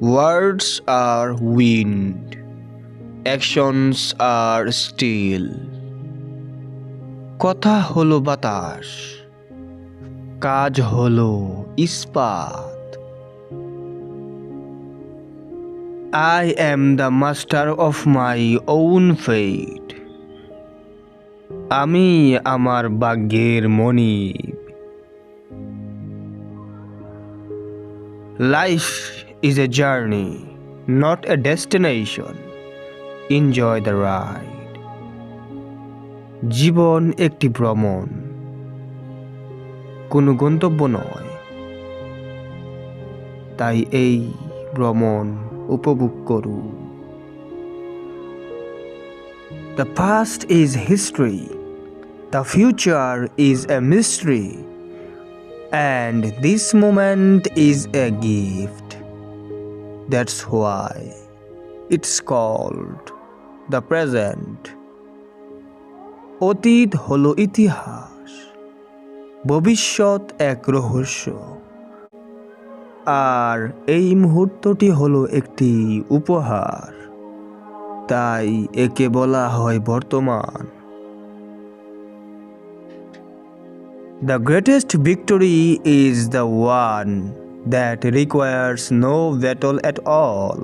Words are wind, actions are steel. কথা হলো বাতাস, কাজ হলো ইস্পাত। I am the master of my own fate. আমি আমার ভাগ্যের মনিব। Life is a journey, not a destination. Enjoy the ride. জীবন একটি ভ্রমণ, কোনো গন্তব্য নয়। তাই এই ভ্রমণ উপভোগ করুন। The past is history, the future is a mystery, and this moment is a gift. That's why it's called the present. অতীত হলো ইতিহাস, ভবিষ্যৎ এক রহস্য, আর এই মুহূর্তটি হলো একটি উপহার। তাই একে বলা হয় বর্তমান। The greatest victory is the one that requires no battle at all.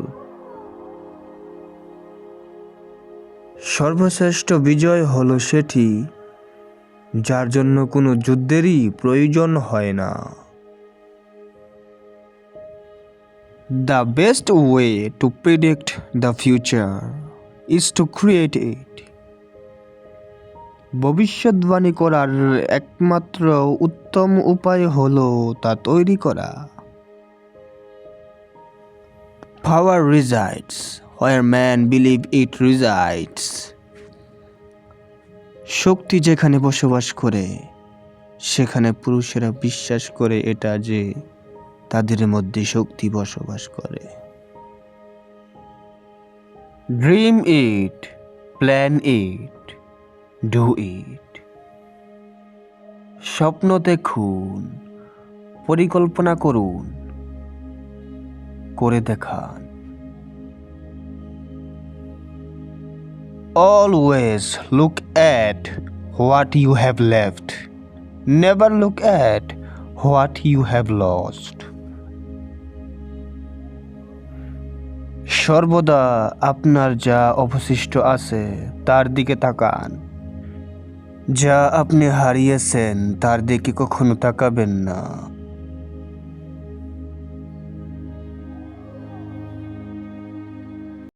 সর্বশ্রেষ্ঠ বিজয় হলো সেটি যার জন্য কোনো যুদ্ধেরই প্রয়োজন হয় না। The best way to predict the future is to create it. ভবিষ্যৎবাণী করার একমাত্র উত্তম উপায় হলো তা তৈরি করা। Power resides where men believe it resides. শক্তি যেখানে বসবাস করে সেখানে পুরুষেরা বিশ্বাস করে এটা যে তাদের মধ্যে শক্তি বসবাস করে। Dream it, plan it, do it. স্বপ্ন দেখুন, পরিকল্পনা করুন, করে দেখান। Always look at what you have left. Never look at what you have lost. সর্বদা আপনার যা অবশিষ্ট আছে তার দিকে তাকান, যা আপনি হারিয়েছেন তার দিকে কখনো তাকাবেন না।